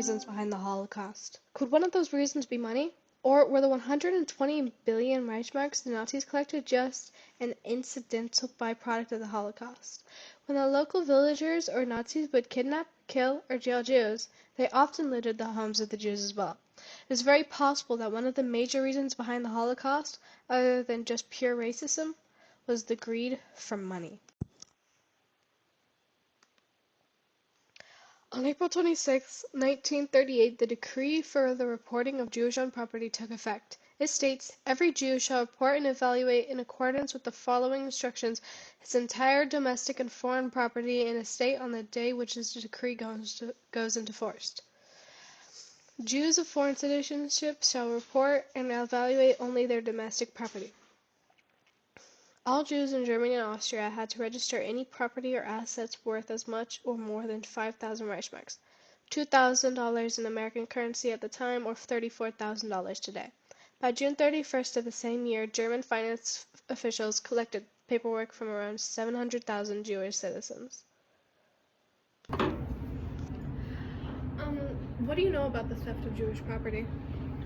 reasons behind the Holocaust. Could one of those reasons be money? Or were the 120 billion Reichsmarks the Nazis collected just an incidental byproduct of the Holocaust? When the local villagers or Nazis would kidnap, kill, or jail Jews, they often looted the homes of the Jews as well. It is very possible that one of the major reasons behind the Holocaust, other than just pure racism, was the greed for money. On April 26, 1938, the decree for the reporting of Jewish-owned property took effect. It states, "Every Jew shall report and evaluate in accordance with the following instructions his entire domestic and foreign property and estate on the day which this decree goes into force. Jews of foreign citizenship shall report and evaluate only their domestic property." All Jews in Germany and Austria had to register any property or assets worth as much or more than 5,000 Reichsmarks, $2,000 in American currency at the time, or $34,000 today. By June 31st of the same year, German finance officials collected paperwork from around 700,000 Jewish citizens. What do you know about the theft of Jewish property?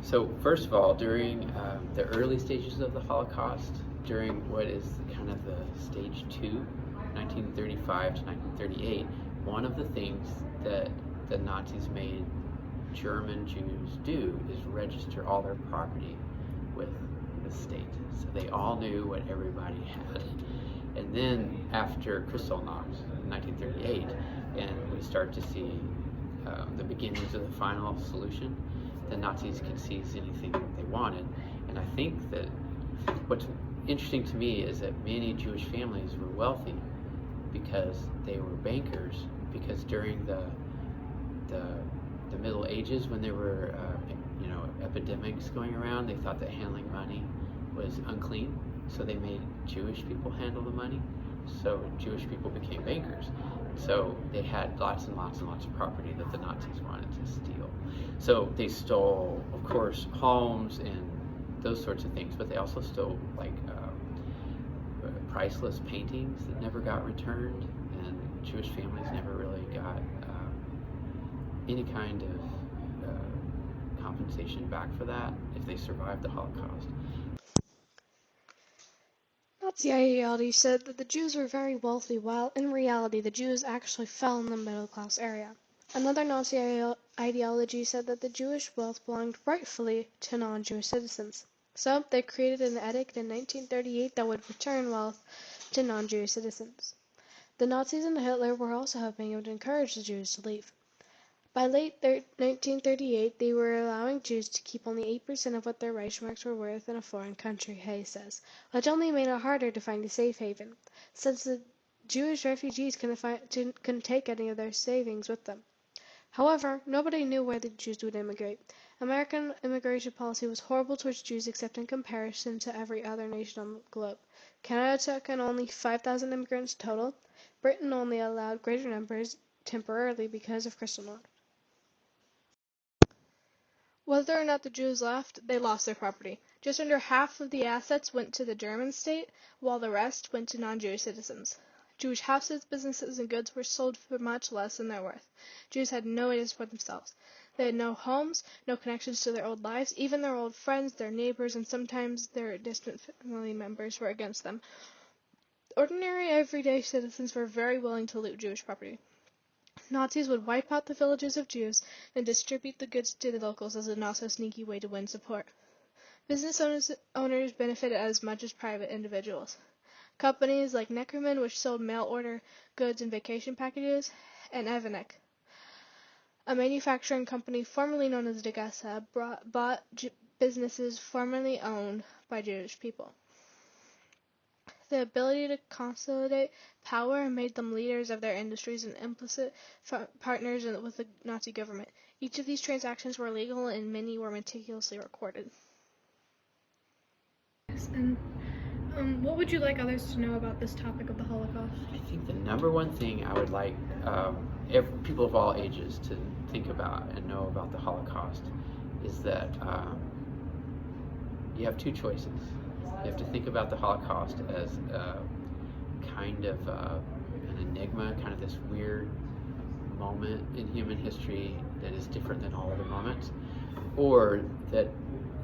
So first of all, during the early stages of the Holocaust, during what is kind of the stage 2, 1935 to 1938, one of the things that the Nazis made German Jews do is register all their property with the state. So they all knew what everybody had. And then after Kristallnacht in 1938, and we start to see the beginnings of the final solution, the Nazis could seize anything that they wanted. And I think that what's interesting to me is that many Jewish families were wealthy because they were bankers, because during the Middle Ages, when there were epidemics going around, they thought that handling money was unclean, so they made Jewish people handle the money. So Jewish people became bankers. So they had lots and lots and lots of property that the Nazis wanted to steal. So they stole, of course, homes and those sorts of things, but they also stole priceless paintings that never got returned, and Jewish families never really got any kind of compensation back for that if they survived the Holocaust. Nazi ideology said that the Jews were very wealthy, while in reality the Jews actually fell in the middle-class area. Another Nazi ideology said that the Jewish wealth belonged rightfully to non-Jewish citizens. So they created an edict in 1938 that would return wealth to non-Jewish citizens. The Nazis and Hitler were also hoping it would encourage the Jews to leave. By late 1938, they were allowing Jews to keep only 8% of what their Reichsmarks were worth in a foreign country, Hay says, which only made it harder to find a safe haven, since the Jewish refugees couldn't take any of their savings with them. However, nobody knew where the Jews would immigrate. American immigration policy was horrible towards Jews except in comparison to every other nation on the globe. Canada took in only 5,000 immigrants total. Britain only allowed greater numbers temporarily because of Kristallnacht. Whether or not the Jews left, they lost their property. Just under half of the assets went to the German state, while the rest went to non-Jewish citizens. Jewish houses, businesses, and goods were sold for much less than their worth. Jews had no way to support themselves. They had no homes, no connections to their old lives. Even their old friends, their neighbors, and sometimes their distant family members were against them. Ordinary, everyday citizens were very willing to loot Jewish property. Nazis would wipe out the villages of Jews and distribute the goods to the locals as a not-so-sneaky way to win support. Business owners benefited as much as private individuals. Companies like Neckermann, which sold mail-order goods and vacation packages, and Evanek, a manufacturing company formerly known as Degasa, bought businesses formerly owned by Jewish people. The ability to consolidate power made them leaders of their industries and implicit partners with the Nazi government. Each of these transactions were legal and many were meticulously recorded. Yes, and what would you like others to know about this topic of the Holocaust? I think the number one thing I would like people of all ages to think about and know about the Holocaust is that you have two choices. You have to think about the Holocaust as kind of an enigma, kind of this weird moment in human history that is different than all other moments, or that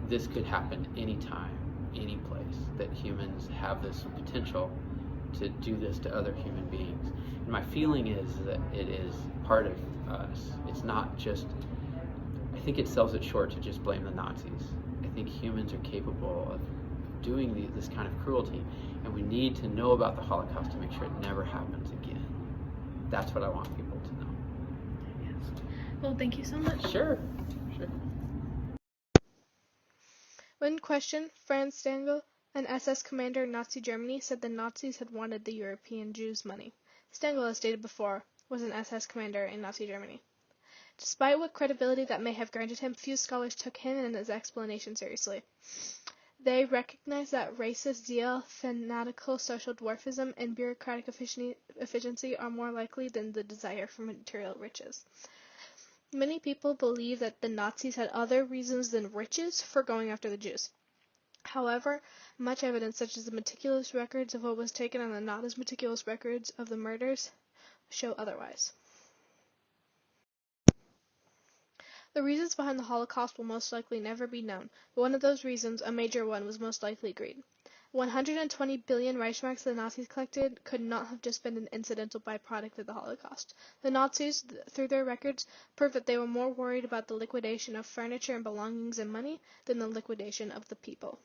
this could happen anytime, any place, that humans have this potential to do this to other human beings. And my feeling is that it is part of us. It's not just, I think it sells it short to just blame the Nazis. I think humans are capable of doing this kind of cruelty, and we need to know about the Holocaust to make sure it never happens again. That's what I want people to know. Yes. Well, thank you so much. Sure. When questioned, Franz Stangl, an SS commander in Nazi Germany, said the Nazis had wanted the European Jews' money. Stangl, as stated before, was an SS commander in Nazi Germany. Despite what credibility that may have granted him, few scholars took him and his explanation seriously. They recognized that racist zeal, fanatical social dwarfism, and bureaucratic efficiency are more likely than the desire for material riches. Many people believe that the Nazis had other reasons than riches for going after the Jews. However, much evidence, such as the meticulous records of what was taken and the not as meticulous records of the murders, show otherwise. The reasons behind the Holocaust will most likely never be known, but one of those reasons, a major one, was most likely greed. 120 billion Reichsmarks the Nazis collected could not have just been an incidental byproduct of the Holocaust. The Nazis, through their records, prove that they were more worried about the liquidation of furniture and belongings and money than the liquidation of the people.